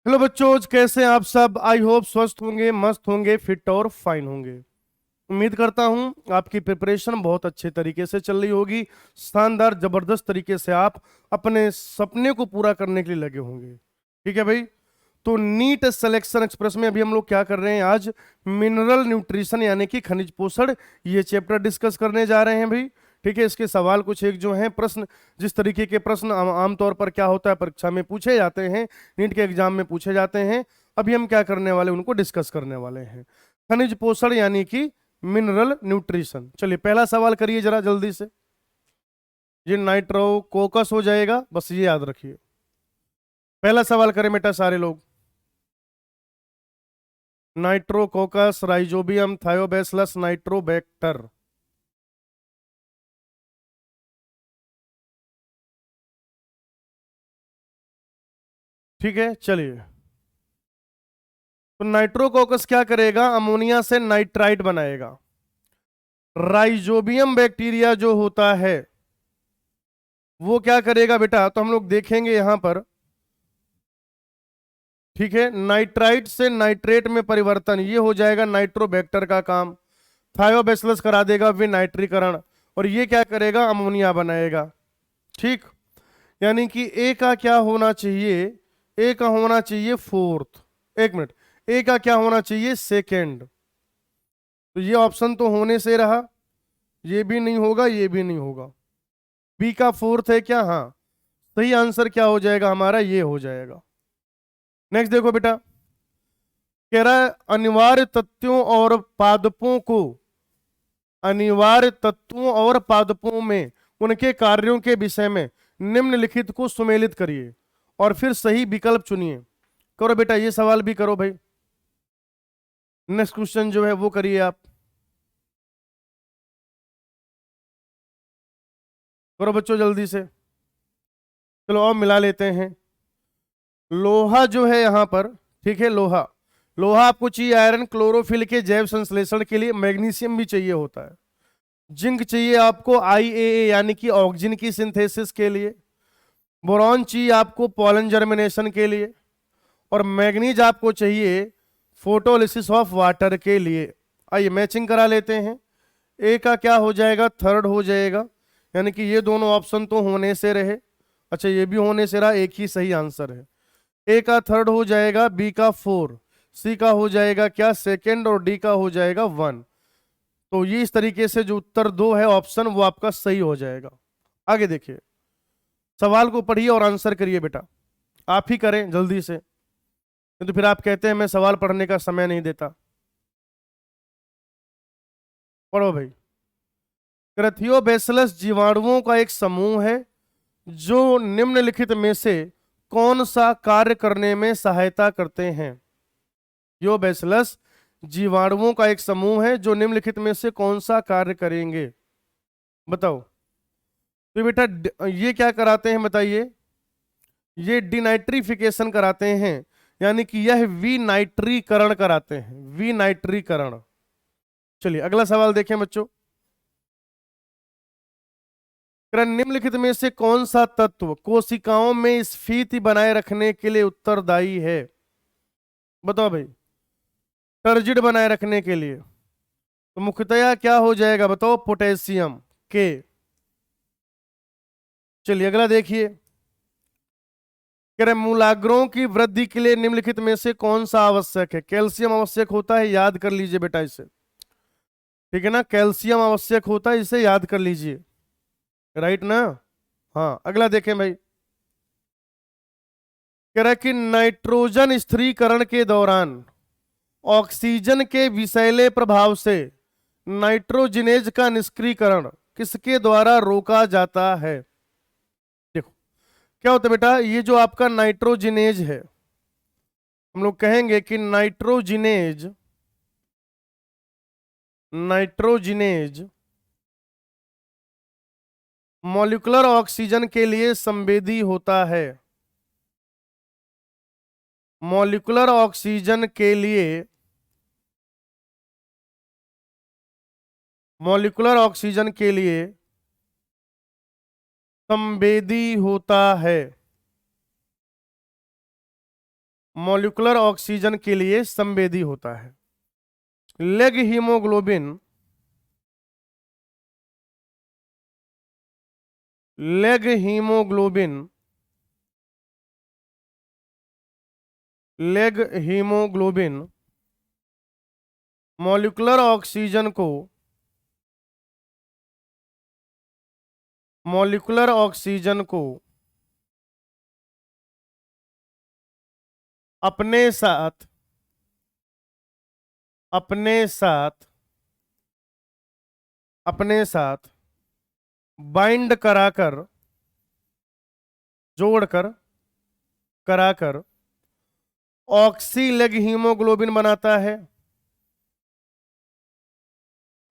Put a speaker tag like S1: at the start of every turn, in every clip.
S1: Hello बच्चों, कैसे हैं आप सब। आई होप स्वस्थ होंगे, मस्त होंगे, फिट और फाइन होंगे। उम्मीद करता हूं आपकी प्रिपरेशन बहुत अच्छे तरीके से चल रही होगी। शानदार जबरदस्त तरीके से आप अपने सपने को पूरा करने के लिए लगे होंगे। ठीक है भाई। तो नीट सिलेक्शन एक्सप्रेस में अभी हम लोग क्या कर रहे हैं, आज मिनरल न्यूट्रिशन यानी कि खनिज पोषण, ये चैप्टर डिस्कस करने जा रहे हैं भाई। ठीक है। इसके सवाल कुछ एक जो हैं प्रश्न, जिस तरीके के प्रश्न आमतौर पर क्या होता है परीक्षा में पूछे जाते हैं, नीट के एग्जाम में पूछे जाते हैं, अभी हम क्या करने वाले उनको डिस्कस करने वाले हैं। खनिज पोषण यानी कि मिनरल न्यूट्रिशन। चलिए पहला सवाल करिए जरा जल्दी से। ये नाइट्रो कोकस हो जाएगा, बस ये याद रखिए। पहला सवाल करें बेटा सारे लोग। Nitrococcus, rhizobium, Thiobacillus, Nitrobacter. ठीक है। चलिए, तो नाइट्रोकोकस क्या करेगा, अमोनिया से नाइट्राइट बनाएगा। राइजोबियम बैक्टीरिया जो होता है वो क्या करेगा बेटा, तो हम लोग देखेंगे यहां पर। ठीक है। नाइट्राइट से नाइट्रेट में परिवर्तन, ये हो जाएगा नाइट्रोबैक्टर का काम। थायोबैसिलस करा देगा विनाइट्रीकरण, और ये क्या करेगा, अमोनिया बनाएगा। ठीक। यानी कि ए का क्या होना चाहिए, ए का होना चाहिए फोर्थ। एक मिनट, ए का क्या होना चाहिए, सेकेंड। तो ये ऑप्शन तो होने से रहा, ये भी नहीं होगा, ये भी नहीं होगा। बी का फोर्थ है क्या, हाँ। सही आंसर क्या हो जाएगा हमारा, ये हो जाएगा। नेक्स्ट देखो बेटा, कह रहा है अनिवार्य तत्वों और पादपों को, अनिवार्य तत्वों और पादपों में उनके कार्यों के विषय में निम्नलिखित को सुमेलित करिए और फिर सही विकल्प चुनिए। करो बेटा, ये सवाल भी करो भाई। नेक्स्ट क्वेश्चन जो है वो करिए आप। करो बच्चों जल्दी से। चलो और मिला लेते हैं। लोहा जो है यहां पर, ठीक है, लोहा, लोहा आपको चाहिए आयरन क्लोरोफिल के जैव संश्लेषण के लिए। मैग्नीशियम भी चाहिए होता है। जिंक चाहिए आपको आईएए यानी कि ऑक्सीजन की सिंथेसिस के लिए। बोरॉन चाहिए आपको पॉलन जर्मिनेशन के लिए। और मैग्नीज आपको चाहिए फोटोलिसिस ऑफ वाटर के लिए। आइए मैचिंग करा लेते हैं। ए का क्या हो जाएगा, थर्ड हो जाएगा। यानी कि ये दोनों ऑप्शन तो होने से रहे। अच्छा, ये भी होने से रहा, एक ही सही आंसर है। ए का थर्ड हो जाएगा, बी का फोर, सी का हो जाएगा क्या, सेकेंड, और डी का हो जाएगा वन। तो ये इस तरीके से जो उत्तर दो है ऑप्शन, वो आपका सही हो जाएगा। आगे देखिए, सवाल को पढ़िए और आंसर करिए बेटा। आप ही करें जल्दी से, नहीं तो फिर आप कहते हैं मैं सवाल पढ़ने का समय नहीं देता। पढ़ो भाई। क्रथियोबैसिलस जीवाणुओं का एक समूह है जो निम्नलिखित में से कौन सा कार्य करने में सहायता करते हैं। योबैसिलस जीवाणुओं का एक समूह है जो निम्नलिखित में से कौन सा कार्य करेंगे, बताओ। तो बेटा ये क्या कराते हैं बताइए, ये डिनाइट्रिफिकेशन कराते हैं, यानी कि यह विनाइट्रीकरण कराते हैं, विनाइट्रीकरण। चलिए अगला सवाल देखें बच्चों। निम्नलिखित में से कौन सा तत्व कोशिकाओं में स्फीति बनाए रखने के लिए उत्तरदायी है, बताओ भाई। टर्जिड बनाए रखने के लिए तो मुख्यतया क्या हो जाएगा, बताओ, पोटेशियम के। चलिए अगला देखिए, मूलाग्रों की वृद्धि के लिए निम्नलिखित में से कौन सा आवश्यक है। कैल्शियम आवश्यक होता है, याद कर लीजिए बेटा इसे। ठीक है ना, कैल्शियम आवश्यक होता है, इसे याद कर लीजिए, राइट ना। हाँ अगला देखें भाई, कह रहा है कि नाइट्रोजन स्थिरीकरण के दौरान ऑक्सीजन के विषैले प्रभाव से नाइट्रोजिनेज का निष्क्रियकरण किसके द्वारा रोका जाता है। देखो क्या होता है बेटा, ये जो आपका नाइट्रोजिनेज है, हम लोग कहेंगे कि नाइट्रोजिनेज, नाइट्रोजिनेज मॉलिक्यूलर ऑक्सीजन के लिए संवेदी होता है। मॉलिक्यूलर ऑक्सीजन के लिए, मॉलिक्यूलर ऑक्सीजन के लिए संवेदी होता है। मॉलिक्यूलर ऑक्सीजन के लिए संवेदी होता है। Leg haemoglobin, leg haemoglobin, leg haemoglobin molecular oxygen को, मॉलिक्यूलर ऑक्सीजन को अपने साथ, अपने साथ, अपने साथ बाइंड कराकर, जोड़कर, कराकर ऑक्सीलेग हीमोग्लोबिन बनाता है।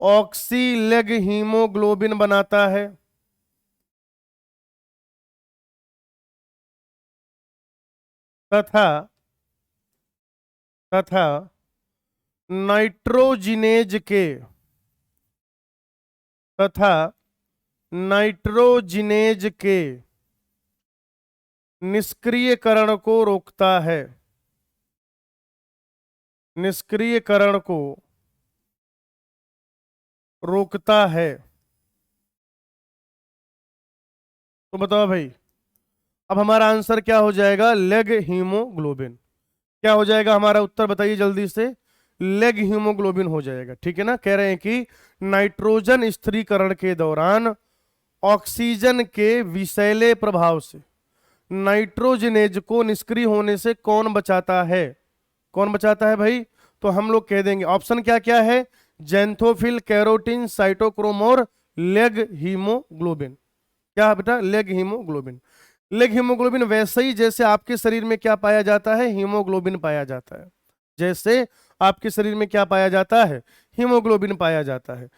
S1: ऑक्सीलेग हीमोग्लोबिन बनाता है तथा, तथा नाइट्रोजिनेज के, तथा नाइट्रोजिनेज के निष्क्रियकरण को रोकता है, निष्क्रियकरण को रोकता है। तो बताओ भाई, अब हमारा आंसर क्या हो जाएगा? Leg haemoglobin. क्या हो जाएगा हमारा उत्तर? बताइए जल्दी से। लेग हीमोग्लोबिन हो जाएगा। ठीक है ना? कह रहे हैं कि नाइट्रोजन स्थिरीकरण के दौरान ऑक्सीजन के विषैले प्रभाव से नाइट्रोजनेज को निष्क्रिय होने से कौन बचाता है? कौन बचाता है भाई? तो हम लोग कह देंगे ऑप्शन क्या क्या है? जेंथोफिल, कैरोटीन, साइटोक्रोम और लेग हीमोग्लोबिन। क्या है बेटा? Leg haemoglobin. लेग हीमोग्लोबिन वैसे ही जैसे आपके शरीर में क्या पाया जाता है? हीमोग्लोबिन पाया जाता है। जैसे आपके शरीर में क्या पाया जाता है? हीमोग्लोबिन पाया जाता है,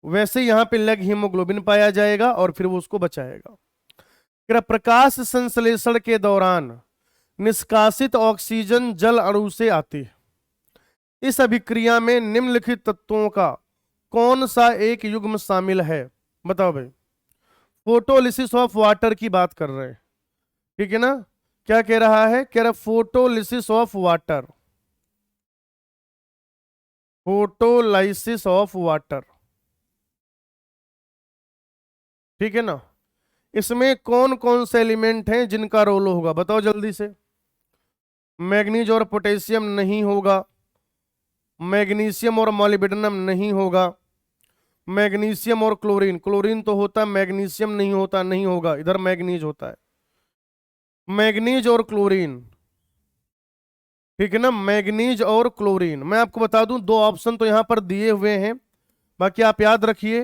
S1: वैसे यहाँ पे लेग हीमोग्लोबिन पाया जाएगा और फिर वो उसको बचाएगा। प्रकाश संश्लेषण के दौरान निष्कासित ऑक्सीजन जल अणु से आती है। इस अभिक्रिया में निम्नलिखित तत्वों का कौन सा एक युग्म शामिल है? बताओ भाई। फोटोलिसिस ऑफ वाटर की बात कर रहे हैं, ठीक है ना? क्या कह रहा है? कह रहा photolysis of water, photolysis of water, ठीक है ना? इसमें कौन कौन से एलिमेंट हैं जिनका रोल होगा? बताओ जल्दी से। मैग्नीज और पोटेशियम नहीं होगा, मैग्नीशियम और मॉलिब्डेनम नहीं होगा, मैग्नीशियम और क्लोरीन, क्लोरीन तो होता, मैग्नीशियम नहीं होता, नहीं होगा, इधर मैग्नीज होता है। मैग्नीज और क्लोरीन, ठीक है ना? मैग्नीज और क्लोरीन। मैं आपको बता दूं, दो ऑप्शन तो यहां पर दिए हुए हैं, बाकी आप याद रखिए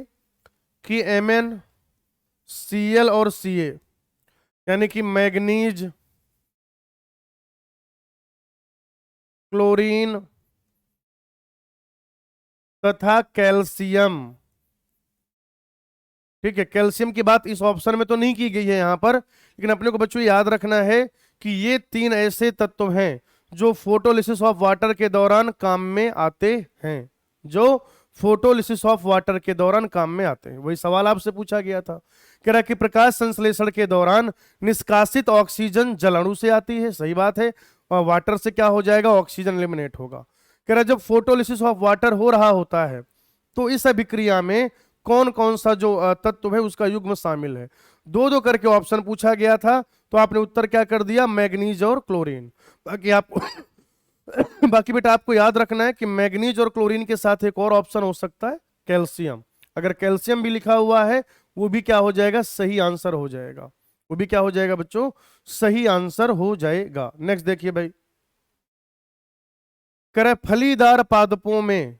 S1: कि Mn, Cl और Ca, यानी कि मैग्नीज, क्लोरीन तथा कैल्शियम। ठीक है, कैल्शियम की बात इस ऑप्शन में तो नहीं की गई है यहां पर, लेकिन अपने को बच्चों याद रखना है कि ये तीन ऐसे तत्व हैं जो फोटोलिसिस ऑफ वाटर के दौरान काम में आते हैं, जो फोटोलिसिस ऑफ वाटर के दौरान काम में आते हैं। वही सवाल आपसे पूछा गया था। कह रहा कि प्रकाश संश्लेषण के दौरान निष्कासित ऑक्सीजन जल अणु से आती है, सही बात है, और वाटर से क्या हो जाएगा? ऑक्सीजन एलिमिनेट होगा। कह रहा जब फोटोलिसिस ऑफ वाटर हो रहा होता है तो इस अभिक्रिया में कौन कौन सा जो तत्व है उसका युग्म शामिल है? दो दो करके ऑप्शन पूछा गया था, तो आपने उत्तर क्या कर दिया? मैग्नीज और क्लोरीन। बाकी आपको बाकी बेटा आपको याद रखना है कि मैग्नीज और क्लोरीन के साथ एक और ऑप्शन हो सकता है, कैल्शियम। अगर कैल्शियम भी लिखा हुआ है वो भी क्या हो जाएगा? सही आंसर हो जाएगा। वो भी क्या हो जाएगा बच्चों? सही आंसर हो जाएगा। नेक्स्ट देखिए भाई, करे फलीदार पादपों में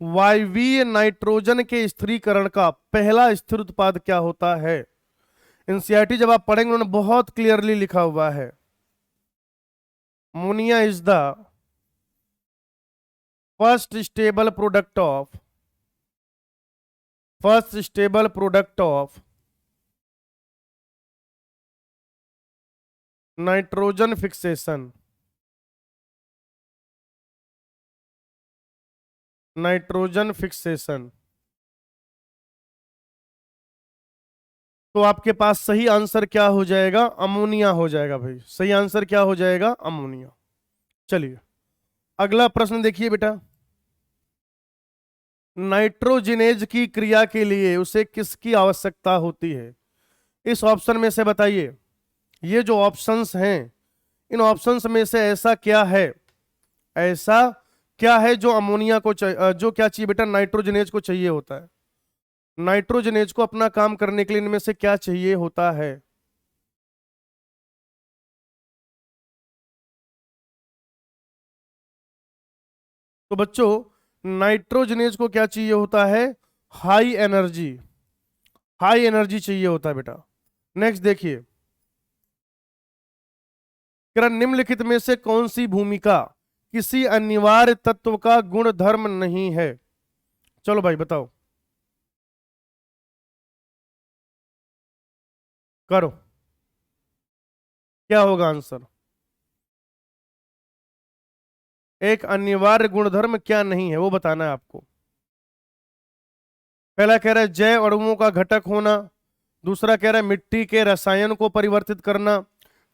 S1: वायवीय नाइट्रोजन के स्थिरीकरण का पहला स्थिर उत्पाद क्या होता है? एनसीईआरटी जब आप पढ़ेंगे उन्होंने बहुत क्लियरली लिखा हुआ है, ammonia is the first stable product of, first stable product of nitrogen fixation, nitrogen fixation. तो आपके पास सही आंसर क्या हो जाएगा? अमोनिया हो जाएगा भाई। सही आंसर क्या हो जाएगा? अमोनिया। चलिए अगला प्रश्न देखिए बेटा, नाइट्रोजिनेज की क्रिया के लिए उसे किसकी आवश्यकता होती है? इस ऑप्शन में से बताइए, ये जो ऑप्शंस हैं इन ऑप्शंस में से ऐसा क्या है, ऐसा क्या है जो अमोनिया को जो क्या चाहिए बेटा, नाइट्रोजनेज को चाहिए होता है। नाइट्रोजनेज को अपना काम करने के लिए इनमें से क्या चाहिए होता है? तो बच्चों नाइट्रोजनेज को क्या चाहिए होता है? हाई एनर्जी, हाई एनर्जी चाहिए होता है बेटा। नेक्स्ट देखिए, निम्नलिखित में से कौन सी भूमिका किसी अनिवार्य तत्व का गुण धर्म नहीं है? चलो भाई बताओ, करो, क्या होगा आंसर? एक अनिवार्य गुणधर्म क्या नहीं है वो बताना है आपको। पहला कह रहा है जैव अणुओं का घटक होना, दूसरा कह रहा है मिट्टी के रसायन को परिवर्तित करना,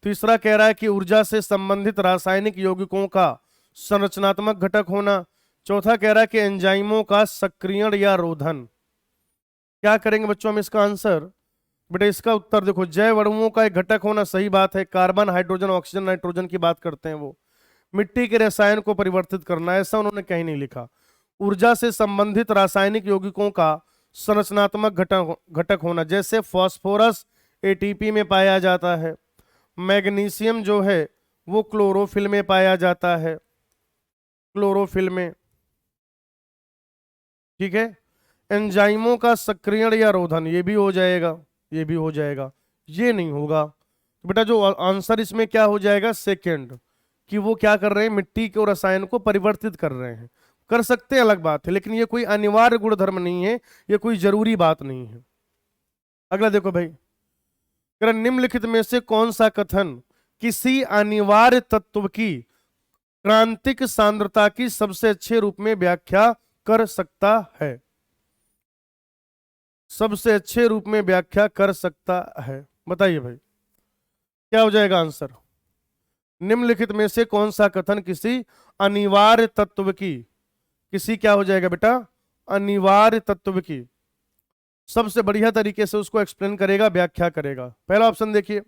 S1: तीसरा कह रहा है कि ऊर्जा से संबंधित रासायनिक यौगिकों का संरचनात्मक घटक होना, चौथा कह रहा है कि एंजाइमों का सक्रियण या रोधन। क्या करेंगे बच्चों हम इसका आंसर? बेटा इसका उत्तर देखो, जैव अणुओं का एक घटक होना सही बात है, कार्बन हाइड्रोजन ऑक्सीजन नाइट्रोजन की बात करते हैं वो। मिट्टी के रसायन को परिवर्तित करना, ऐसा उन्होंने कहीं नहीं लिखा। ऊर्जा से संबंधित रासायनिक यौगिकों का संरचनात्मक घटक घटक होना, जैसे फास्फोरस एटीपी में पाया जाता है, मैग्नीशियम जो है वो क्लोरोफिल में पाया जाता है, क्लोरोफिल में, ठीक है। एंजाइमों का सक्रियण या रोधन, ये भी हो जाएगा, ये भी हो जाएगा, ये नहीं होगा। तो बेटा जो आंसर इसमें क्या हो जाएगा, सेकंड, कि वो क्या कर रहे हैं, मिट्टी के रसायन को परिवर्तित कर रहे हैं। कर सकते हैं अलग बात है, लेकिन ये कोई अनिवार्य गुणधर्म नहीं है, ये कोई जरूरी बात नहीं है। अगला देखो भाई, निम्नलिखित में से कौन सा कथन किसी अनिवार्य तत्व की क्रांतिक सांद्रता की सबसे अच्छे रूप में व्याख्या कर सकता है? सबसे अच्छे रूप में व्याख्या कर सकता है, बताइए भाई क्या हो जाएगा आंसर? निम्नलिखित में से कौन सा कथन किसी अनिवार्य तत्व की, किसी क्या हो जाएगा बेटा, अनिवार्य तत्व की सबसे बढ़िया तरीके से उसको एक्सप्लेन करेगा, व्याख्या करेगा? पहला ऑप्शन देखिए,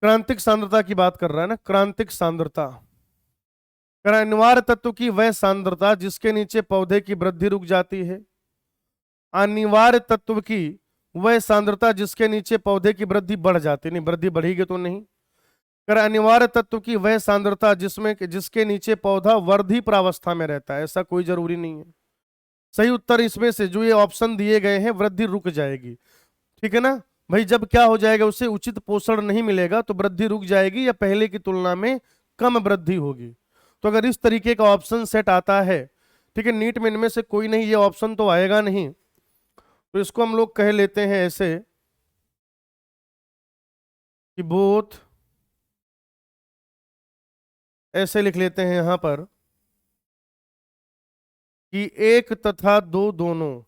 S1: क्रांतिक सांद्रता की बात कर रहा है ना, क्रांतिक सांद्रता, अनिवार्य तत्व की वह सांद्रता जिसके नीचे पौधे की वृद्धि रुक जाती है, अनिवार्य तत्व की वह सांद्रता जिसके नीचे पौधे की वृद्धि बढ़ जाती, नहीं वृद्धि बढ़ेगी तो नहीं, अनिवार्य तत्व की वह सांद्रता जिसमें जिसके नीचे पौधा वर्धी प्रावस्था में रहता है, ऐसा कोई जरूरी नहीं है। सही उत्तर इसमें से जो ये ऑप्शन दिए गए हैं, वृद्धि रुक जाएगी, ठीक है ना भाई। जब क्या हो जाएगा, उसे उचित पोषण नहीं मिलेगा तो वृद्धि रुक जाएगी या पहले की तुलना में कम वृद्धि होगी। तो अगर इस तरीके का ऑप्शन सेट आता है, ठीक है, नीट में इनमें से कोई नहीं, ये ऑप्शन तो आएगा नहीं, तो इसको हम लोग कह लेते हैं ऐसे कि बोथ, ऐसे लिख लेते हैं यहां पर कि एक तथा दो दोनों,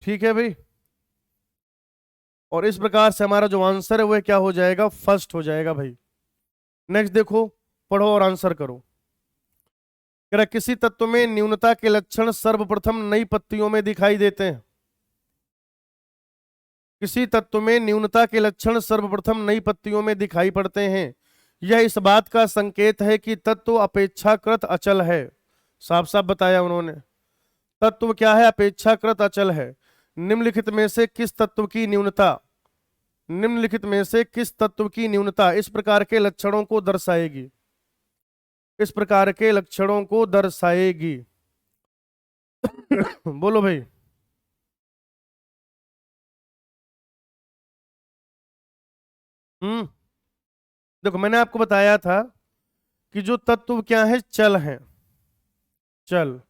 S1: ठीक है भाई। और इस प्रकार से हमारा जो आंसर है वह क्या हो जाएगा, फर्स्ट हो जाएगा भाई। नेक्स्ट देखो, पढ़ो और आंसर करो। कह रहा किसी तत्व में न्यूनता के लक्षण सर्वप्रथम नई पत्तियों में दिखाई देते हैं, किसी तत्व में न्यूनता के लक्षण सर्वप्रथम नई पत्तियों में दिखाई पड़ते हैं, यह इस बात का संकेत है कि तत्व अपेक्षाकृत अचल है। साफ साफ बताया उन्होंने, तत्व क्या है, अपेक्षाकृत अचल है। निम्नलिखित में से किस तत्व की न्यूनता, निम्नलिखित में से किस तत्व की न्यूनता इस प्रकार के लक्षणों को दर्शाएगी, इस प्रकार के लक्षणों को दर्शाएगी? बोलो भाई। हम्म, देखो मैंने आपको बताया था कि जो तत्व क्या है, चल है, चल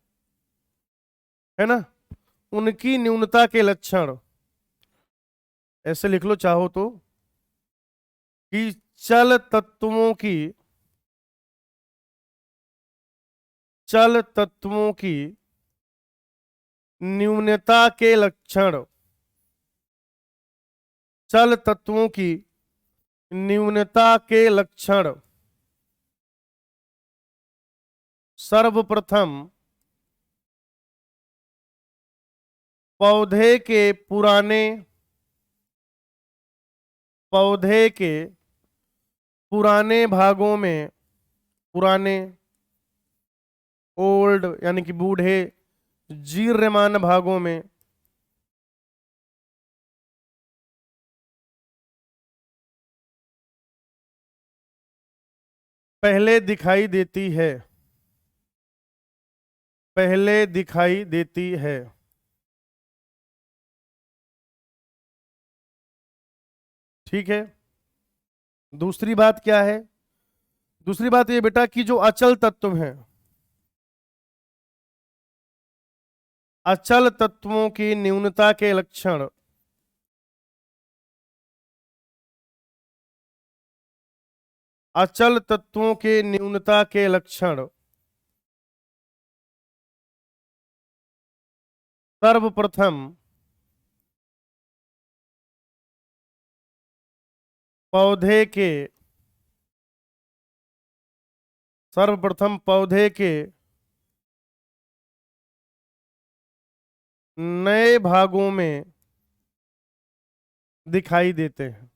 S1: है ना, उनकी न्यूनता के लक्षण, ऐसे लिख लो चाहो तो, कि चल तत्वों की, चल तत्वों की न्यूनता के लक्षण, चल तत्वों की न्यूनता के लक्षण। सर्वप्रथम पौधे के पुराने भागों में, पुराने ओल्ड यानी कि बूढ़े, जीर्णमान भागों में पहले दिखाई देती है, पहले दिखाई देती है। ठीक है। दूसरी बात क्या है? दूसरी बात ये बेटा कि जो अचल तत्व हैं, अचल तत्वों की न्यूनता के लक्षण, अचल तत्वों के न्यूनता के लक्षण सर्वप्रथम पौधे के नए भागों में दिखाई देते हैं।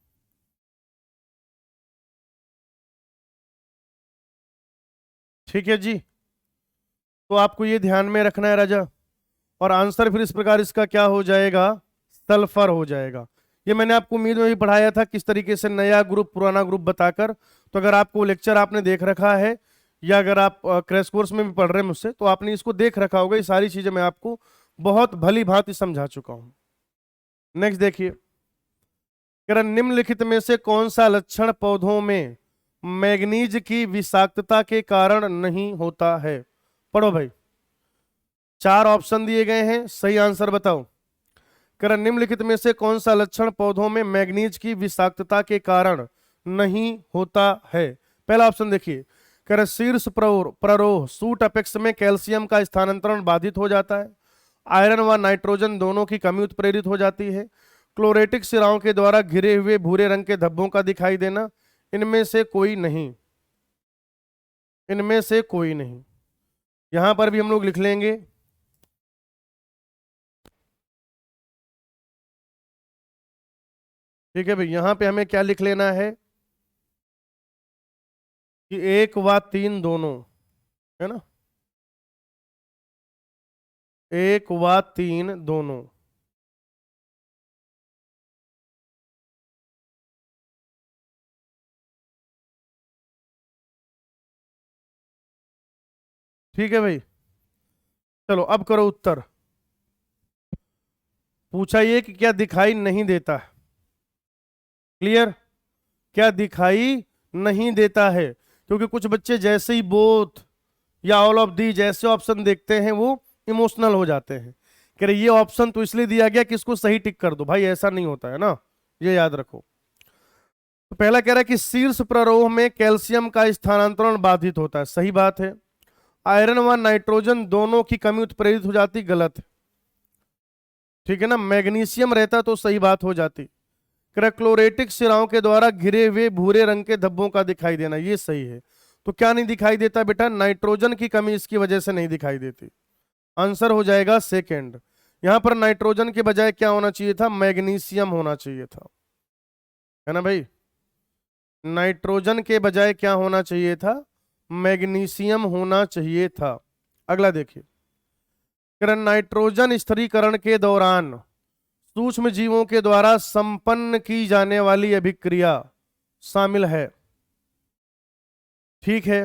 S1: ठीक है जी। तो आपको ये ध्यान में रखना है राजा, और आंसर फिर इस प्रकार इसका क्या हो जाएगा? सल्फर हो जाएगा। ये मैंने आपको उम्मीद में भी पढ़ाया था किस तरीके से नया ग्रुप पुराना ग्रुप बताकर। तो अगर आपको लेक्चर आपने देख रखा है, या अगर आप क्रैश कोर्स में भी पढ़ रहे हैं मुझसे, तो आपने इसको देख रखा होगा। ये सारी चीजें मैं आपको बहुत भली भांति समझा चुका हूं। नेक्स्ट देखिए, निम्नलिखित में से कौन सा लक्षण पौधों में मैग्नीज की विषाक्तता के कारण नहीं होता है? पढ़ो भाई। 4 ऑप्शन दिए गए हैं, सही आंसर बताओ। निम्नलिखित में से कौन सा लक्षण पौधों में मैग्नीज की विषाक्तता के कारण नहीं होता है? पहला ऑप्शन देखिए, शीर्ष प्ररोह सूट अपेक्स में कैल्शियम का स्थानांतरण बाधित हो जाता है। आयरन व नाइट्रोजन दोनों की कमी उत्प्रेरित हो जाती है। क्लोरेटिक सिराओं के द्वारा घिरे हुए भूरे रंग के धब्बों का दिखाई देना। इनमें से कोई नहीं, इनमें से कोई नहीं। यहां पर भी हम लोग लिख लेंगे, ठीक है भाई। यहां पे हमें क्या लिख लेना है कि 1 व 3 दोनों, है ना, 1 व 3 दोनों। ठीक है भाई। चलो अब करो उत्तर। पूछा ये कि क्या दिखाई नहीं देता है? क्लियर? क्या दिखाई नहीं देता है? क्योंकि कुछ बच्चे जैसे ही बोथ या ऑल ऑफ दी जैसे ऑप्शन देखते हैं वो इमोशनल हो जाते हैं, कह रहे ये ऑप्शन तो इसलिए दिया गया कि इसको सही टिक कर दो। भाई ऐसा नहीं होता है ना, ये याद रखो। तो पहला कह रहा है कि शीर्ष प्ररोह में कैल्शियम का स्थानांतरण बाधित होता है, सही बात है। आयरन व नाइट्रोजन दोनों की कमी उत्प्रेरित हो जाती, गलत है। ठीक है ना, मैग्नीशियम रहता तो सही बात हो जाती। क्लोरेटिक सिराओं के द्वारा घिरे हुए भूरे रंग के धब्बों का दिखाई देना, ये सही है। तो क्या नहीं दिखाई देता बेटा? नाइट्रोजन की कमी इसकी वजह से नहीं दिखाई देती। आंसर हो जाएगा सेकंड। यहां पर नाइट्रोजन के बजाय क्या होना चाहिए था? मैग्नीशियम होना चाहिए था, है ना भाई। नाइट्रोजन के बजाय क्या होना चाहिए था? मैग्नीशियम होना चाहिए था। अगला देखिए, नाइट्रोजन स्थिरीकरण के दौरान सूक्ष्म जीवों के द्वारा संपन्न की जाने वाली अभिक्रिया शामिल है। ठीक है।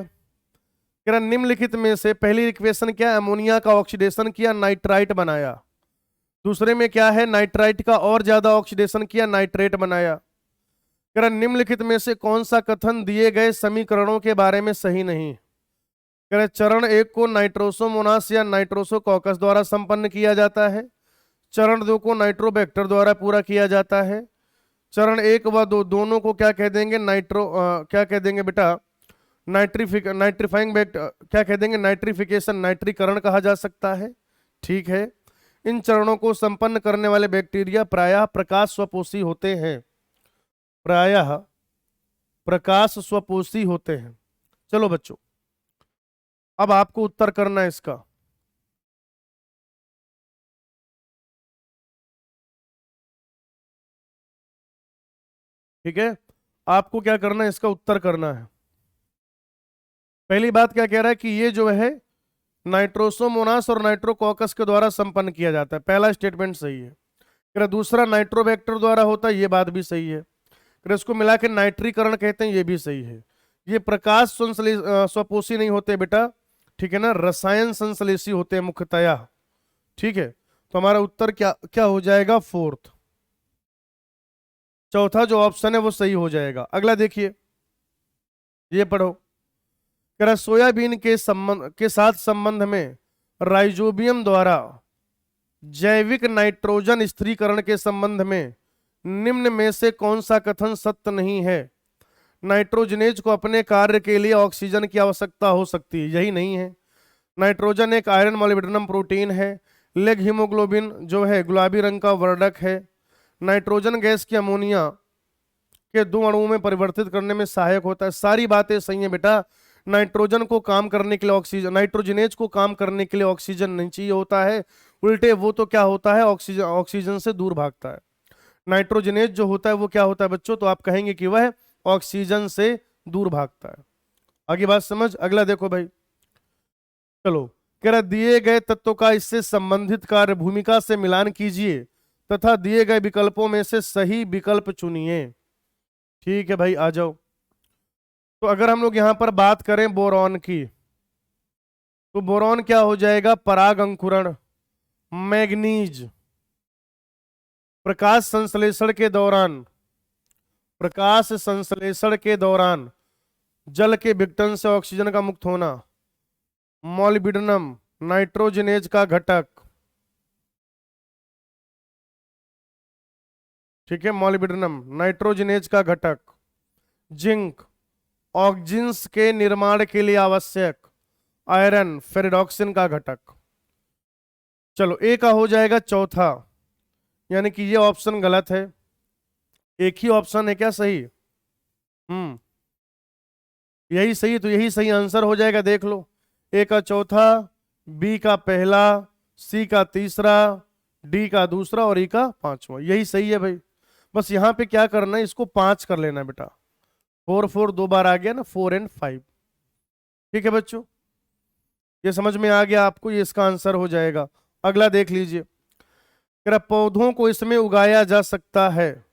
S1: निम्नलिखित में से पहली इक्वेशन क्या? अमोनिया का ऑक्सीडेशन किया, नाइट्राइट बनाया। दूसरे में क्या है? नाइट्राइट का और ज्यादा ऑक्सीडेशन किया, नाइट्रेट बनाया। निम्नलिखित में से कौन सा कथन दिए गए समीकरणों के बारे में सही नहीं? चरण 1 को नाइट्रोसोमोनास या नाइट्रोसोकॉकस द्वारा संपन्न किया जाता है। चरण 2 को नाइट्रोबैक्टर द्वारा पूरा किया जाता है। चरण 1 व 2 दोनों को क्या कह देंगे? क्या कह देंगे बेटा? नाइट्रीफाइंग क्या कह देंगे? नाइट्रिफिकेशन, नाइट्रीकरण कहा जा सकता है। ठीक है। इन चरणों को संपन्न करने वाले बैक्टीरिया प्रायः प्रकाश स्वपोषी होते हैं, प्रायः प्रकाश स्वपोषी होते हैं। चलो बच्चों, अब आपको उत्तर करना है इसका। ठीक है, आपको क्या करना है, इसका उत्तर करना है। पहली बात क्या कह रहा है कि ये जो है नाइट्रोसोमोनास और नाइट्रोकॉकस के द्वारा संपन्न किया जाता है, पहला स्टेटमेंट सही है। फिर दूसरा नाइट्रोबैक्टर द्वारा होता है, ये बात भी सही है। फिर इसको मिला के नाइट्रीकरण कहते हैं, ये भी सही है। ये प्रकाश स्वपोषी नहीं होते बेटा, ठीक है ना, रसायन संश्लेषी होते हैं मुख्यतया। ठीक है, तो हमारा उत्तर क्या क्या हो जाएगा, फोर्थ। चौथा जो ऑप्शन है वो सही हो जाएगा। अगला देखिए, ये पढ़ो। कह रहा सोयाबीन के साथ संबंध में राइजोबियम द्वारा जैविक नाइट्रोजन स्थिरीकरण के संबंध में निम्न में से कौन सा कथन सत्य नहीं है। नाइट्रोजनेज को अपने कार्य के लिए ऑक्सीजन की आवश्यकता हो सकती है, यही नहीं है। नाइट्रोजन एक आयरन मॉलिब्डेनम प्रोटीन है। लेग हीमोग्लोबिन जो है गुलाबी रंग का वर्णक है। नाइट्रोजन गैस की अमोनिया के दो अणुओं में परिवर्तित करने में सहायक होता है। सारी बातें सही है बेटा। नाइट्रोजन को काम करने के लिए ऑक्सीजन, नाइट्रोजनेज को काम करने के लिए ऑक्सीजन नहीं चाहिए होता है, उल्टे वो तो क्या होता है, ऑक्सीजन से दूर भागता है। नाइट्रोजनेज जो होता है वो क्या होता है बच्चों, तो आप कहेंगे कि वह ऑक्सीजन से दूर भागता है। आगे बात समझ। अगला देखो भाई, चलो। कह रहा दिए गए तत्व का इससे संबंधित कार्य भूमिका से मिलान कीजिए तथा दिए गए विकल्पों में से सही विकल्प चुनिए। ठीक है भाई, आ जाओ। तो अगर हम लोग यहां पर बात करें बोरॉन की, तो बोरॉन क्या हो जाएगा, पराग अंकुरण। मैग्नीज प्रकाश संश्लेषण के दौरान, प्रकाश संश्लेषण के दौरान जल के विघटन से ऑक्सीजन का मुक्त होना। मॉलिब्डेनम नाइट्रोजनेज का घटक, ठीक है, मॉलिब्डेनम नाइट्रोजनेज का घटक। जिंक ऑक्जिन्स के निर्माण के लिए आवश्यक। आयरन फेरिडॉक्सिन का घटक। चलो, ए का हो जाएगा चौथा, यानी कि ये ऑप्शन गलत है। एक ही ऑप्शन है क्या सही, यही सही, तो यही सही आंसर हो जाएगा, देख लो। ए का चौथा, बी का पहला, सी का तीसरा, डी का दूसरा और ई का पांचवा, यही सही है भाई। बस यहाँ पे क्या करना है, इसको 5 कर लेना बेटा। 4 4 दो बार आ गया ना, 4 और 5। ठीक है बच्चों, ये समझ में आ गया आपको, ये इसका आंसर हो जाएगा। अगला देख लीजिए। कह पौधों को इसमें उगाया जा सकता है,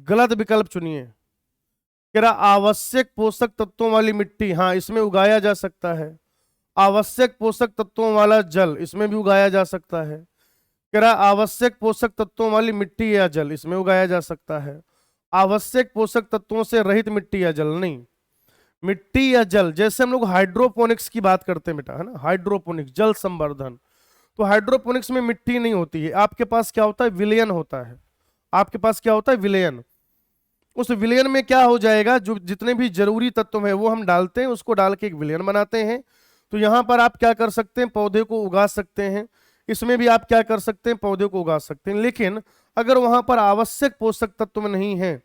S1: गलत विकल्प चुनिए। कह रहा आवश्यक पोषक तत्वों वाली मिट्टी, हाँ इसमें उगाया जा सकता है। आवश्यक पोषक तत्वों वाला जल, इसमें भी उगाया जा सकता है। कह रहा आवश्यक पोषक तत्वों वाली मिट्टी या जल, इसमें उगाया जा सकता है। आवश्यक पोषक तत्वों से रहित मिट्टी या जल नहीं। मिट्टी या जल, जैसे हम लोग हाइड्रोपोनिक्स की बात करते हैं बेटा, है ना, हाइड्रोपोनिक्स जल संवर्धन, तो हाइड्रोपोनिक्स में मिट्टी नहीं होती है, आपके पास क्या होता है, विलयन होता है। आपके पास क्या होता है, विलयन। उस विलयन में क्या हो जाएगा, जो जितने भी जरूरी तत्व है वो हम डालते हैं, उसको डाल के एक विलयन बनाते हैं। तो यहां पर आप क्या कर सकते हैं, पौधे को उगा सकते हैं। इसमें भी आप क्या कर सकते हैं, पौधे को उगा सकते हैं। लेकिन अगर वहां पर आवश्यक पोषक तत्व नहीं है,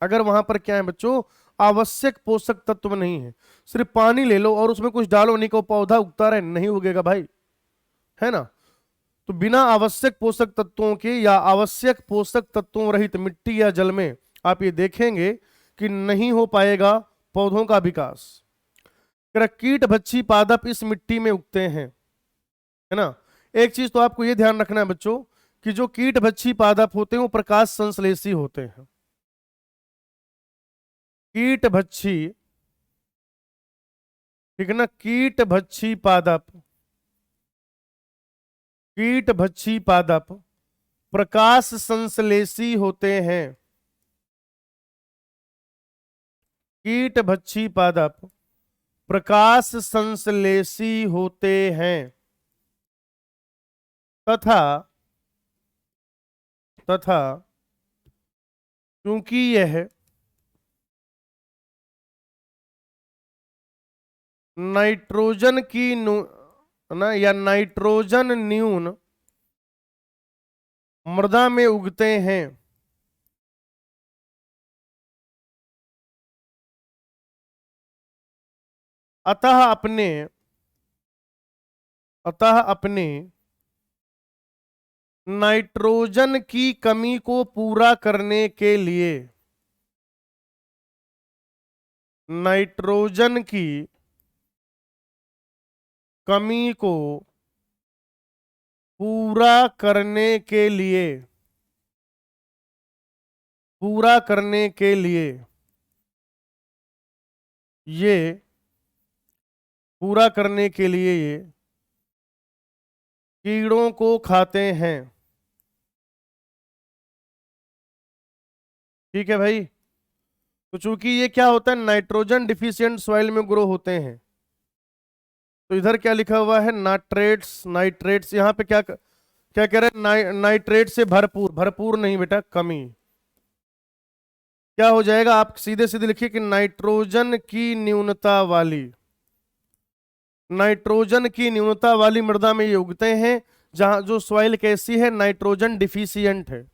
S1: अगर वहां पर क्या है बच्चों, आवश्यक पोषक तत्व नहीं है, सिर्फ पानी ले लो और उसमें कुछ डालो, नहीं को पौधा उगता रहे, नहीं उगेगा भाई, है ना। तो बिना आवश्यक पोषक तत्वों के या आवश्यक पोषक तत्वों रहित मिट्टी या जल में आप ये देखेंगे कि नहीं हो पाएगा पौधों का विकास। कीट भक्षी पादप इस मिट्टी में उगते हैं, है ना। एक चीज तो आपको ये ध्यान रखना है बच्चों कि जो कीट भक्षी पादप होते हैं वो प्रकाश संश्लेषी होते हैं। कीट भक्षी, ठीक है ना, कीट भक्षी पादप, कीट भक्षी पादप प्रकाश संश्लेषी होते हैं। कीट भक्षी पादप प्रकाश संश्लेषी होते हैं तथा तथा क्योंकि यह नाइट्रोजन की ना या नाइट्रोजन न्यून मृदा में उगते हैं, अतः अपने नाइट्रोजन की कमी को पूरा करने के लिए नाइट्रोजन की कमी को पूरा करने के लिए ये पूरा करने के लिए ये कीड़ों को खाते हैं। ठीक है भाई। तो चूंकि ये क्या होता है, नाइट्रोजन डिफिशियंट सॉइल में ग्रो होते हैं, तो इधर क्या लिखा हुआ है, नाइट्रेट्स। यहाँ पे क्या क्या कह रहे हैं, नाइट्रेट से भरपूर। भरपूर नहीं बेटा, कमी। क्या हो जाएगा, आप सीधे सीधे लिखिए कि नाइट्रोजन की न्यूनता वाली मृदा में ये उगते हैं, जहां जो सॉइल कैसी है, नाइट्रोजन डिफिशियंट है।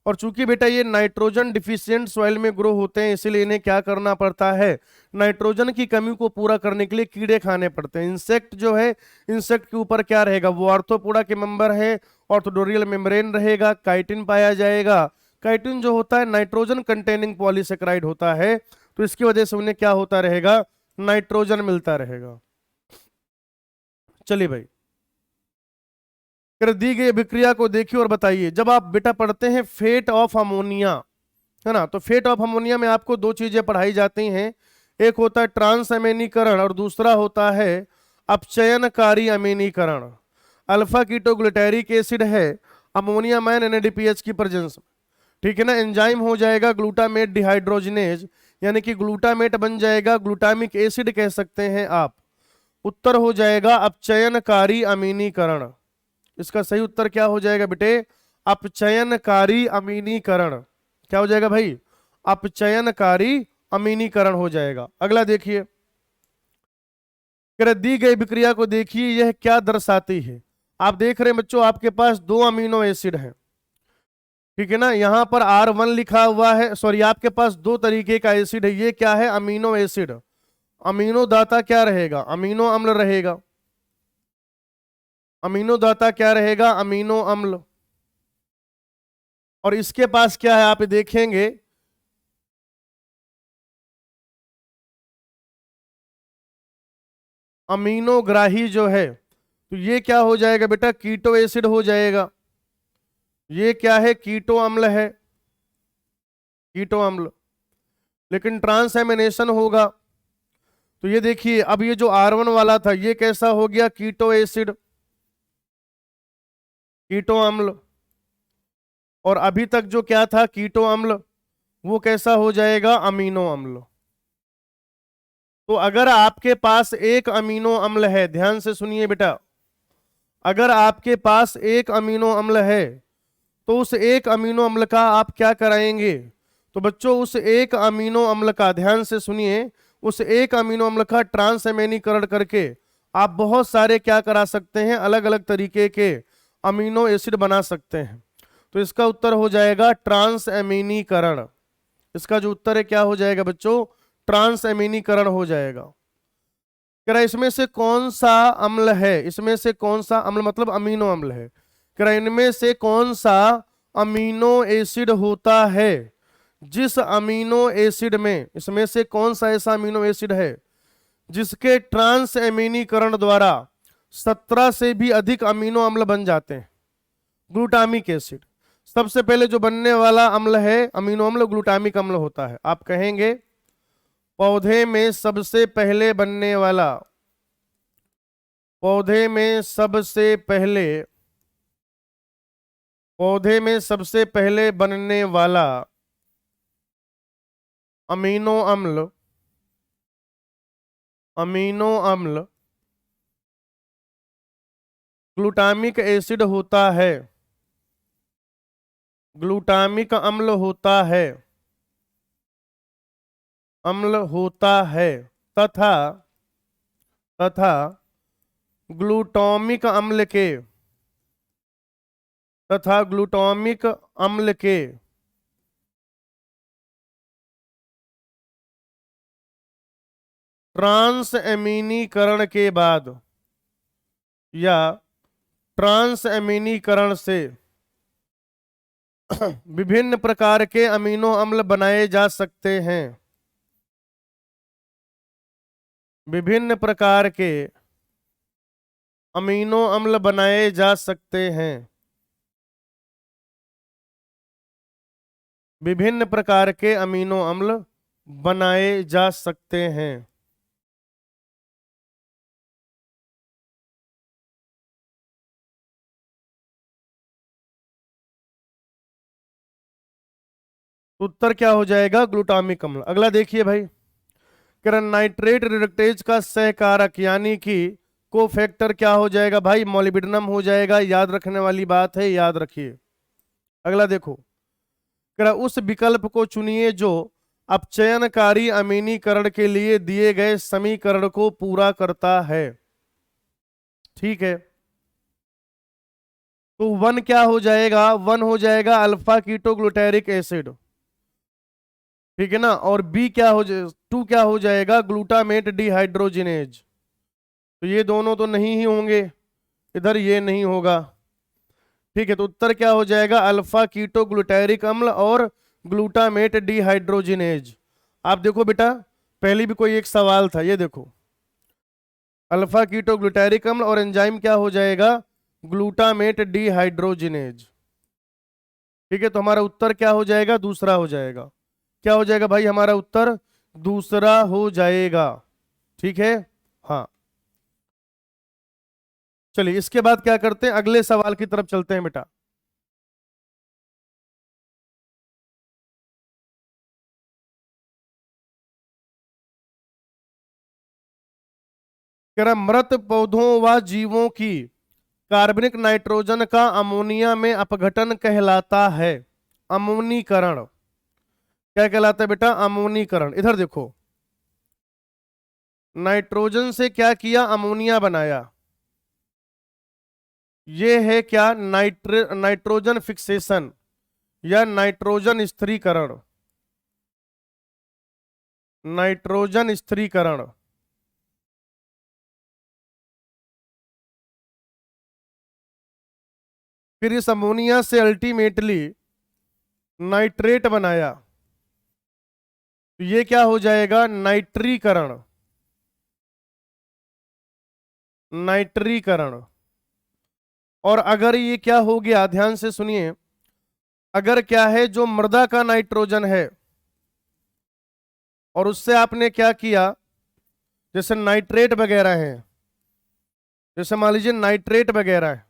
S1: और चूंकि बेटा ये नाइट्रोजन डिफिशियंट सॉइल में ग्रो होते हैं, इसीलिए इन्हें क्या करना पड़ता है, नाइट्रोजन की कमी को पूरा करने के लिए कीड़े खाने पड़ते हैं। इंसेक्ट जो है, इंसेक्ट के ऊपर क्या रहेगा, वो आर्थ्रोपोडा के मेंबर है, ऑर्थोडोरियल मेम्ब्रेन रहेगा, काइटिन पाया जाएगा। काइटिन जो होता है नाइट्रोजन कंटेनिंग पॉलीसेकेराइड होता है, तो इसकी वजह से उन्हें क्या होता रहेगा, नाइट्रोजन मिलता रहेगा। चलिए भाई, दी गई अभिक्रिया को देखिए और बताइए। जब आप बेटा पढ़ते हैं फेट ऑफ अमोनिया, है ना, तो फेट ऑफ अमोनिया में आपको दो चीजें पढ़ाई जाती हैं, एक होता है ट्रांस अमीनीकरण और दूसरा होता है अपचयनकारी अमीनीकरण। अल्फा कीटोग्लूटारिक एसिड है, अमोनिया मैन NADPH की प्रेजेंस में, ठीक है ना, एंजाइम हो जाएगा ग्लूटामेट डिहाइड्रोजनेज, यानी कि ग्लूटामेट बन जाएगा ग्लूटामिक एसिड कह सकते हैं आप। उत्तर हो जाएगा अपचयनकारी अमीनीकरण। इसका सही उत्तर क्या हो जाएगा बेटे, अपचयनकारी अमीनीकरण। क्या हो जाएगा भाई, अपचयनकारी अमीनीकरण हो जाएगा। अगला देखिए, दी गई विक्रिया को देखिए, यह क्या दर्शाती है। आप देख रहे हैं बच्चों, आपके पास दो अमीनो एसिड हैं, ठीक है ना, यहां पर R1 लिखा हुआ है, सॉरी आपके पास दो तरीके का एसिड है, ये क्या है, अमीनो एसिड। अमीनो दाता क्या रहेगा, अमीनो अम्ल रहेगा। अमीनो दाता क्या रहेगा, अमीनो अम्ल। और इसके पास क्या है, आप देखेंगे अमीनोग्राही जो है, तो ये क्या हो जाएगा बेटा, कीटो एसिड हो जाएगा। ये क्या है, कीटो अम्ल है, कीटो अम्ल। लेकिन ट्रांसएमिनेशन होगा, तो ये देखिए, अब ये जो R1 वाला था, ये कैसा हो गया, कीटो एसिड, कीटो अम्ल। और अभी तक जो क्या था, कीटो अम्ल, वो कैसा हो जाएगा, अमीनो अम्ल। तो अगर आपके पास एक अमीनो अम्ल है, ध्यान से सुनिए बेटा, अगर आपके पास एक अमीनो अम्ल है, तो उस एक अमीनो अम्ल का आप क्या कराएंगे, तो बच्चों उस एक अमीनो अम्ल का, ध्यान से सुनिए, उस एक अमीनो अम्ल का ट्रांसएमिनीकरण करके आप बहुत सारे क्या करा सकते हैं, अलग अलग तरीके के अमीनो एसिड बना सकते हैं। तो इसका उत्तर हो जाएगा ट्रांसएमिनीकरण। इसका जो उत्तर है क्या हो जाएगा बच्चों, ट्रांसएमिनीकरण हो जाएगा। कह रहा इसमें से कौन सा अम्ल है, इसमें से कौन सा अम्ल मतलब अमीनो अम्ल है, कह रहा इनमें से कौन सा अमीनो एसिड होता है, जिस अमीनो एसिड में, इसमें से कौन सा ऐसा अमीनो एसिड है जिसके ट्रांस एमिनीकरण द्वारा 17 से भी अधिक अमीनो अम्ल बन जाते हैं, ग्लूटामिक एसिड। सबसे पहले जो बनने वाला अम्ल है अमीनो अम्ल, ग्लूटामिक अम्ल होता है। आप कहेंगे पौधे में सबसे पहले बनने वाला, पौधे में सबसे पहले, पौधे में सबसे पहले बनने वाला अमीनो अम्ल, अमीनो अम्ल ग्लूटामिक एसिड होता है, ग्लूटामिक अम्ल होता है, अम्ल होता है, तथा तथा ग्लूटामिक अम्ल के, तथा ग्लूटामिक अम्ल के ट्रांस एमीनीकरण के बाद या ट्रांस एमीनीकरण से विभिन्न प्रकार के अमीनो अम्ल बनाए जा सकते हैं। विभिन्न प्रकार के अमीनो अम्ल बनाए जा सकते हैं। विभिन्न प्रकार के अमीनो अम्ल बनाए जा सकते हैं। उत्तर क्या हो जाएगा? ग्लूटामिक अम्ल। अगला देखिए भाई, नाइट्रेट रिडक्टेज का सहकारक यानी कि कोफैक्टर क्या हो जाएगा भाई? मोलिब्डेनम हो जाएगा। याद रखने वाली बात है, याद रखिए। अगला देखो, उस विकल्प को चुनिए जो अपचयनकारी अमीनीकरण के लिए दिए गए समीकरण को पूरा करता है। ठीक है, तो वन क्या हो जाएगा? वन हो जाएगा अल्फा कीटोग्लूटेरिक एसिड, ठीक है ना। और बी क्या हो जाए? टू क्या हो जाएगा? Glutamate dehydrogenase. तो ये दोनों तो नहीं ही होंगे, इधर ये नहीं होगा। ठीक है, तो उत्तर क्या हो जाएगा? अल्फा कीटोग्लूटेरिक अम्ल और ग्लूटामेट डिहाइड्रोजिनेज। आप देखो बेटा, पहले भी कोई एक सवाल था, ये देखो, अल्फा कीटोग्लूटेरिक अम्ल और एंजाइम क्या हो जाएगा? Glutamate dehydrogenase. ठीक है, तो हमारा उत्तर क्या हो जाएगा? दूसरा हो जाएगा। क्या हो जाएगा भाई? हमारा उत्तर दूसरा हो जाएगा। ठीक है, हाँ। चलिए, इसके बाद क्या करते हैं? अगले सवाल की तरफ चलते हैं बेटा। कह रहा मृत पौधों व जीवों की कार्बनिक नाइट्रोजन का अमोनिया में अपघटन कहलाता है अमोनीकरण। क्या कहलाता है बेटा? अमोनीकरण। इधर देखो, नाइट्रोजन से क्या किया? अमोनिया बनाया। ये है क्या? नाइट्रोजन फिक्सेशन या नाइट्रोजन स्थिरीकरण। नाइट्रोजन स्थिरीकरण। फिर इस अमोनिया से अल्टीमेटली नाइट्रेट बनाया, तो ये क्या हो जाएगा? नाइट्रीकरण। नाइट्रीकरण। और अगर ये क्या हो गया, ध्यान से सुनिए, अगर क्या है, जो मृदा का नाइट्रोजन है और उससे आपने क्या किया, जैसे नाइट्रेट वगैरह है, जैसे मान लीजिए नाइट्रेट वगैरह है,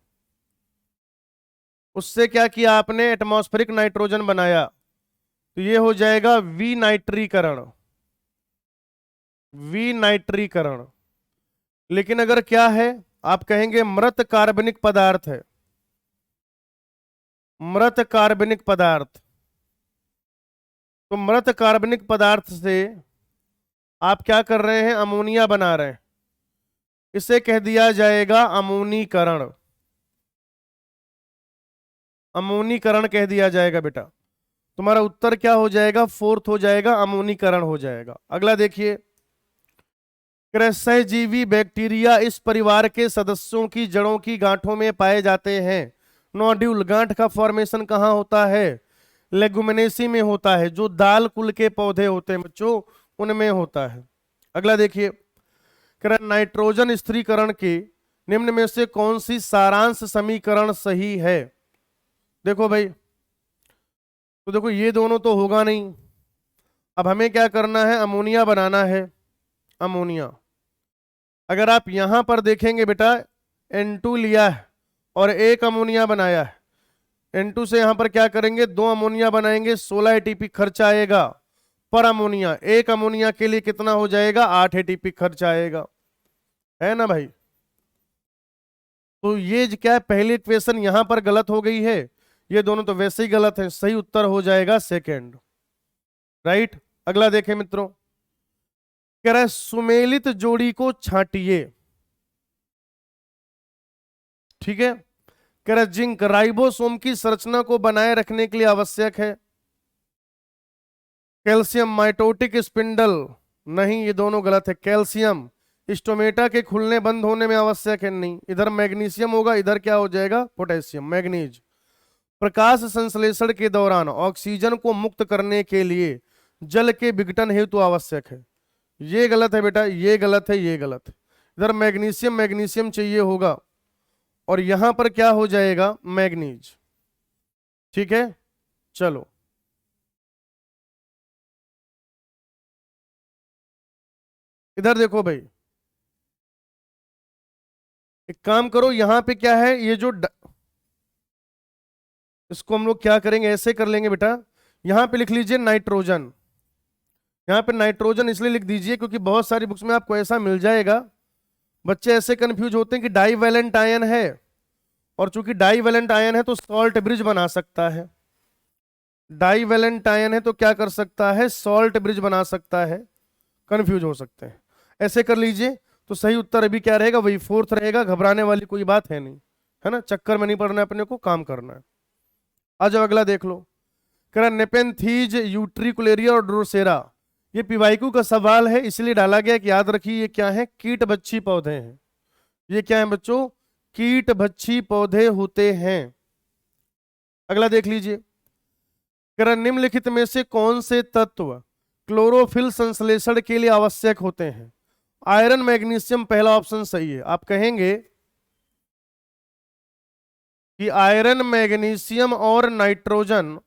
S1: उससे क्या किया आपने? एटमॉस्फेरिक नाइट्रोजन बनाया, तो ये हो जाएगा विनाइट्रीकरण। विनाइट्रीकरण। लेकिन अगर क्या है, आप कहेंगे मृत कार्बनिक पदार्थ है, मृत कार्बनिक पदार्थ, तो मृत कार्बनिक पदार्थ से आप क्या कर रहे हैं? अमोनिया बना रहे हैं, इसे कह दिया जाएगा अमोनीकरण। अमोनीकरण कह दिया जाएगा बेटा। तुम्हारा उत्तर क्या हो जाएगा? फोर्थ हो जाएगा, अमोनीकरण हो जाएगा। अगला देखिए, सहजीवी बैक्टीरिया इस परिवार के सदस्यों की जड़ों की गांठों में पाए जाते हैं। नोड्यूल। गांठ का फॉर्मेशन कहाँ होता है? लेगुमिनेसी में होता है, जो दाल कुल के पौधे होते हैं बच्चों, उनमें होता है। अगला देखिए, नाइट्रोजन स्थिरीकरण के निम्न में से कौन सी सारांश समीकरण सही है? देखो भाई, तो देखो ये दोनों तो होगा नहीं। अब हमें क्या करना है? अमोनिया बनाना है। अमोनिया, अगर आप यहां पर देखेंगे बेटा, N2 लिया है और एक अमोनिया बनाया है। N2 से यहां पर क्या करेंगे? दो अमोनिया बनाएंगे, 16 एटीपी खर्च आएगा पर अमोनिया। एक अमोनिया के लिए कितना हो जाएगा? 8 एटीपी खर्च आएगा, है ना भाई। तो ये क्या है? पहली इक्वेशन यहां पर गलत हो गई है, ये दोनों तो वैसे ही गलत है। सही उत्तर हो जाएगा सेकेंड, राइट। अगला देखें मित्रों, कह रहा है सुमेलित जोड़ी को छांटिए। ठीक है, कह रहा है जिंक राइबोसोम की संरचना को बनाए रखने के लिए आवश्यक है। कैल्शियम माइटोटिक स्पिंडल नहीं, ये दोनों गलत है। कैल्शियम स्टोमेटा के खुलने बंद होने में आवश्यक है, नहीं। इधर मैग्नीशियम होगा, इधर क्या हो जाएगा, पोटेशियम, मैग्नीज। प्रकाश संश्लेषण के दौरान ऑक्सीजन को मुक्त करने के लिए जल के विघटन हेतु आवश्यक है। ये गलत है बेटा, ये गलत है, ये गलत है। इधर मैग्नीशियम मैग्नीशियम चाहिए होगा, और यहां पर क्या हो जाएगा, मैग्नीज। ठीक है, चलो इधर देखो भाई, एक काम करो, यहां पे क्या है, ये जो इसको हम लोग क्या करेंगे, ऐसे कर लेंगे बेटा, यहां पे लिख लीजिए नाइट्रोजन। यहां पे नाइट्रोजन इसलिए लिख दीजिए क्योंकि बहुत सारी बुक्स में आपको ऐसा मिल जाएगा, बच्चे ऐसे कंफ्यूज होते हैं कि डाईवैलेंट आयन है, और चूंकि डाईवैलेंट आयन है तो सॉल्ट ब्रिज बना सकता है। डाईवैलेंट आयन है तो क्या कर सकता है, सॉल्ट ब्रिज बना सकता है, कंफ्यूज हो सकते हैं। ऐसे कर लीजिए, तो सही उत्तर अभी क्या रहेगा, वही फोर्थ रहेगा। घबराने वाली कोई बात है नहीं, है ना, चक्कर में नहीं पड़ना है, अपने को काम करना है। आ जाओ अगला देख लो, कह रहा नेपेंथीज, यूट्रिकुलेरिया और ड्रोसेरा। ये पीवाईक्यू का सवाल है, इसलिए डाला गया कि याद रखिए ये क्या है, कीट भक्षी पौधे हैं। ये क्या है बच्चों, कीट भक्षी पौधे होते हैं। अगला देख लीजिए, कह रहा निम्नलिखित में से कौन से तत्व क्लोरोफिल संश्लेषण के लिए आवश्यक होते हैं। आयरन मैग्नीशियम पहला ऑप्शन सही है। आप कहेंगे कि आयरन मैग्नीशियम और नाइट्रोजन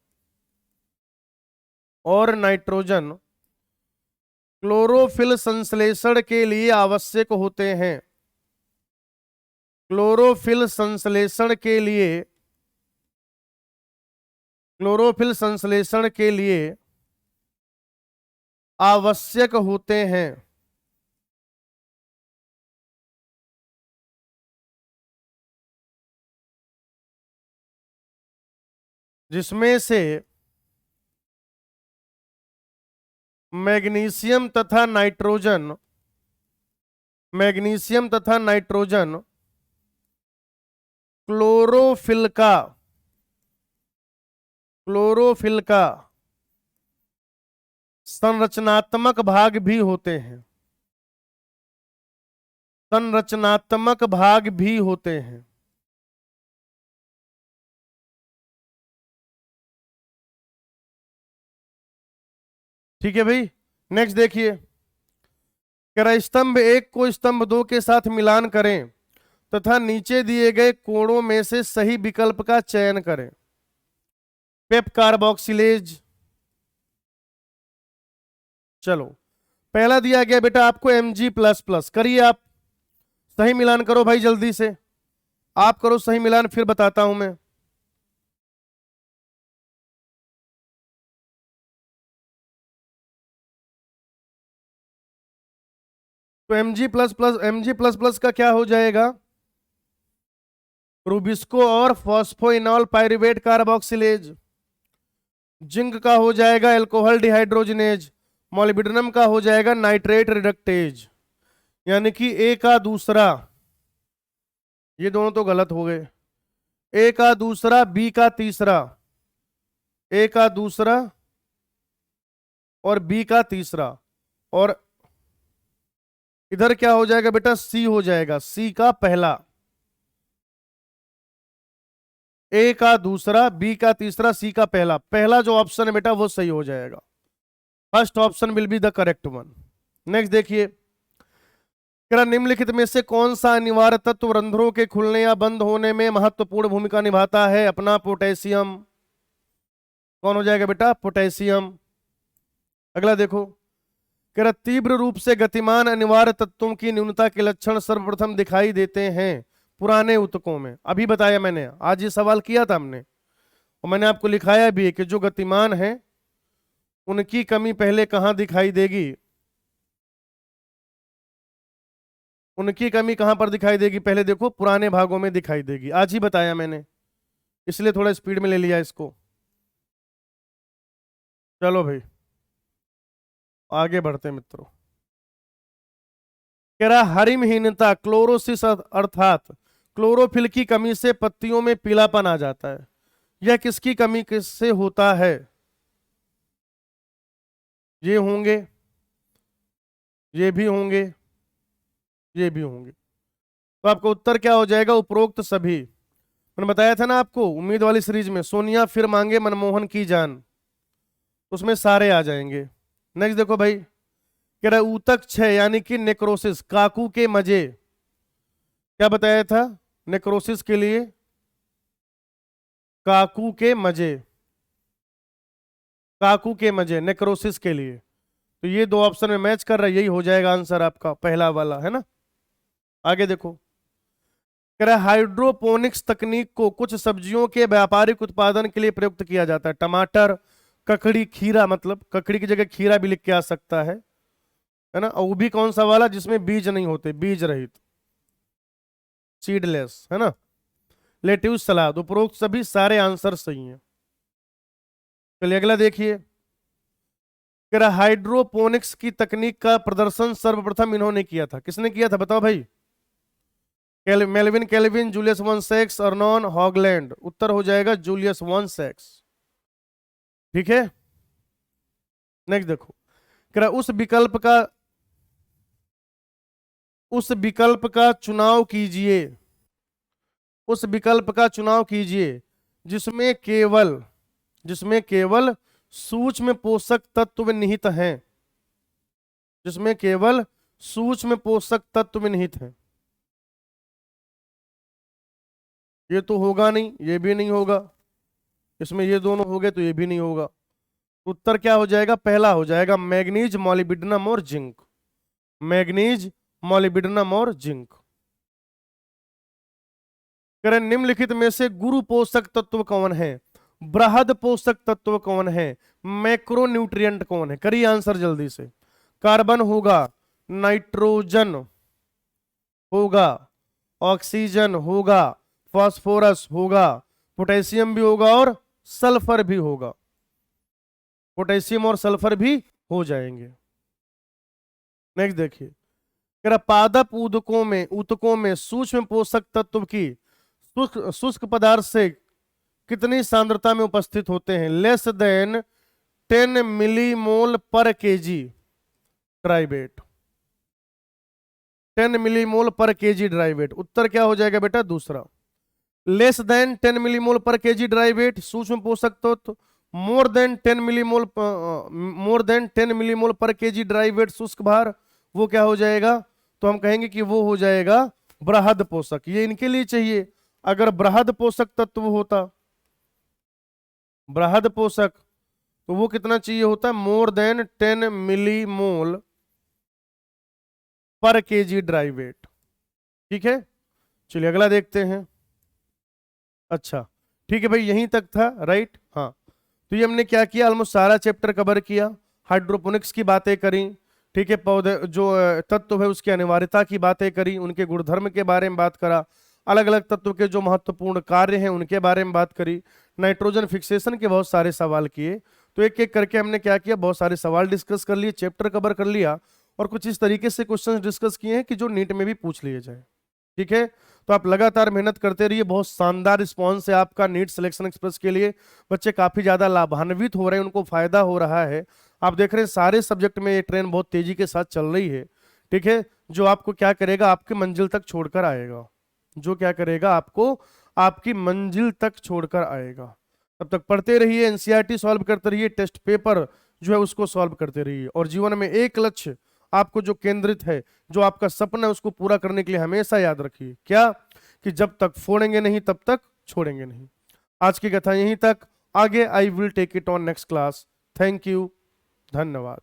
S1: क्लोरोफिल संश्लेषण के लिए आवश्यक होते हैं। क्लोरोफिल संश्लेषण के लिए आवश्यक होते हैं। जिसमें से मैग्नीशियम तथा नाइट्रोजन क्लोरोफिल का संरचनात्मक भाग भी होते हैं। ठीक है भाई, नेक्स्ट देखिए, कह रहा स्तंभ 1 को स्तंभ 2 के साथ मिलान करें तथा नीचे दिए गए कोणों में से सही विकल्प का चयन करें। पेप कार्बोक्सिलेज, चलो पहला दिया गया बेटा आपको Mg++, करिए आप, सही मिलान करो भाई, जल्दी से आप करो सही मिलान, फिर बताता हूं मैं। तो Mg++ का क्या हो जाएगा, रूबिस्को और फॉस्फोइनॉल पाइरुवेट कार्बोक्सिलेज। जिंक का हो जाएगा अल्कोहल डिहाइड्रोजनेज। मॉलिब्डेनम का हो जाएगा नाइट्रेट रिडक्टेज। यानी कि ए का दूसरा, ये दोनों तो गलत हो गए, ए का दूसरा, बी का तीसरा, ए का दूसरा और बी का तीसरा, और इधर क्या हो जाएगा बेटा, सी हो जाएगा, सी का पहला, ए का दूसरा, बी का तीसरा, सी का पहला। पहला जो ऑप्शन है बेटा वो सही हो जाएगा, first option will be the correct one. Next देखिए, निम्नलिखित में से कौन सा अनिवार्य तत्व रंध्रों के खुलने या बंद होने में महत्वपूर्ण भूमिका निभाता है, अपना पोटेशियम। कौन हो जाएगा बेटा, पोटेशियम। अगला देखो, कह रहा तीव्र रूप से गतिमान अनिवार्य तत्वों की न्यूनता के लक्षण सर्वप्रथम दिखाई देते हैं पुराने ऊतकों में। अभी बताया मैंने, आज ये सवाल किया था हमने, और मैंने आपको लिखाया भी है कि जो गतिमान है उनकी कमी पहले कहां दिखाई देगी, उनकी कमी कहां पर दिखाई देगी, पहले देखो पुराने भागों में दिखाई देगी। आज ही बताया मैंने, इसलिए थोड़ा स्पीड में ले लिया इसको। चलो भाई आगे बढ़ते मित्रों, कह रहा हरिमहीनता, क्लोरोसिस अर्थात क्लोरोफिल की कमी से पत्तियों में पीलापन आ जाता है। यह किसकी कमी किससे होता है, ये होंगे ये भी होंगे, ये भी होंगे। तो आपका उत्तर क्या हो जाएगा? उपरोक्त सभी। मैंने बताया था ना आपको उम्मीद वाली सीरीज में, सोनिया फिर मांगे मनमोहन की जान, उसमें सारे आ जाएंगे। नेक्स्ट देखो भाई, कह रहा है ऊतक क्षय यानी कि नेक्रोसिस, काकू के मजे। क्या बताया था नेक्रोसिस के लिए? काकू के मजे, काकू के मजे नेक्रोसिस के लिए। तो ये दो ऑप्शन में मैच कर रहा है, यही हो जाएगा आंसर आपका पहला वाला, है ना। आगे देखो, कह रहा है हाइड्रोपोनिक्स तकनीक को कुछ सब्जियों के व्यापारिक उत्पादन के लिए प्रयुक्त किया जाता है। टमाटर, ककड़ी, खीरा, मतलब ककड़ी की जगह खीरा भी लिख के आ सकता है ना। और वो भी कौन सा वाला? जिसमें बीज नहीं होते, बीज रहित, सीडलेस, है ना। लेट्यूस, सलाद। उपरोक्त सभी सारे आंसर सही हैं। चलिए अगला देखिए, कह रहा हाइड्रोपोनिक्स की तकनीक का प्रदर्शन सर्वप्रथम इन्होंने किया था। किसने किया था बताओ भाई? मेल्विन केल्विन, जूलियस वन सेक्स, अर्नॉन हॉगलैंड। उत्तर हो जाएगा जूलियस वन सेक्स, ठीक है। नेक्स्ट देखो, कह रहा उस विकल्प का चुनाव कीजिए, उस विकल्प का चुनाव कीजिए जिसमें केवल सूक्ष्म पोषक तत्व निहित हैं, जिसमें केवल सूक्ष्म पोषक तत्व निहित हैं। ये तो होगा नहीं, ये भी नहीं होगा, इसमें ये दोनों हो गए तो ये भी नहीं होगा। उत्तर क्या हो जाएगा? पहला हो जाएगा मैग्नीज, मॉलिब्डेनम और जिंक। मैग्नीज, मॉलिब्डेनम और जिंक। करें निम्नलिखित में से गुरु पोषक तत्व कौन है? बृहद पोषक तत्व कौन है? मैक्रोन्यूट्रिएंट कौन है? करिए आंसर जल्दी से। कार्बन होगा, नाइट्रोजन होगा, ऑक्सीजन होगा, फास्फोरस होगा, पोटेशियम भी होगा और सल्फर भी होगा। पोटेशियम और सल्फर भी हो जाएंगे। नेक्स्ट देखिए, पादप ऊतकों में सूक्ष्म पोषक तत्व की शुष्क पदार्थ से कितनी सांद्रता में उपस्थित होते हैं? लेस देन 10 मिलीमोल पर केजी ड्राई वेट, 10 मिलीमोल पर केजी ड्राई वेट। उत्तर क्या हो जाएगा बेटा? दूसरा। लेस देन 10 मिलीमोल पर केजी ड्राई वेट सूक्ष्म पोषक तत्व, मोर देन 10 मिलीमोल पर केजी ड्राई वेट शुष्क भार, वो क्या हो जाएगा? तो हम कहेंगे कि वो हो जाएगा बृहद पोषक। ये इनके लिए चाहिए। अगर बृहद पोषक तत्व होता, बृहद पोषक, तो वो कितना चाहिए होता? मोर देन 10 मिलीमोल पर केजी ड्राई वेट, ठीक है। चलिए अगला देखते हैं। अच्छा ठीक है भाई, यहीं तक था, राइट। हाँ, तो ये हमने क्या किया? ऑलमोस्ट सारा चैप्टर कवर किया। हाइड्रोपोनिक्स की बातें करी, ठीक है। पौधे जो तत्व है उसकी अनिवार्यता की बातें करी, उनके गुणधर्म के बारे में बात करा, अलग अलग तत्व के जो महत्वपूर्ण कार्य हैं उनके बारे में बात करी, नाइट्रोजन फिक्सेशन के बहुत सारे सवाल किए। तो एक एक करके हमने क्या किया? बहुत सारे सवाल डिस्कस कर लिए, चैप्टर कवर कर लिया, और कुछ इस तरीके से क्वेश्चंस डिस्कस किए हैं कि जो नीट में भी पूछ लिए जाए, ठीक है। तो आप लगातार मेहनत करते रहिए। बहुत शानदार रिस्पॉन्स है आपका नीट सिलेक्शन एक्सप्रेस के लिए। बच्चे काफी ज्यादा लाभान्वित हो रहे हैं, उनको फायदा हो रहा है। आप देख रहे हैं सारे सब्जेक्ट में ये ट्रेन बहुत तेजी के साथ चल रही है, ठीक है। जो आपको क्या करेगा? आपकी मंजिल तक छोड़कर आएगा, जो क्या करेगा? आपको आपकी मंजिल तक छोड़कर आएगा। तब तक पढ़ते रहिए, एनसीईआरटी सॉल्व करते रहिए, टेस्ट पेपर जो है उसको सॉल्व करते रहिए, और जीवन में एक लक्ष्य आपको जो केंद्रित है, जो आपका सपना है, उसको पूरा करने के लिए हमेशा याद रखिए क्या? कि जब तक फोड़ेंगे नहीं तब तक छोड़ेंगे नहीं। आज की कथा यहीं तक, आगे I will take it on next class. Thank you, धन्यवाद।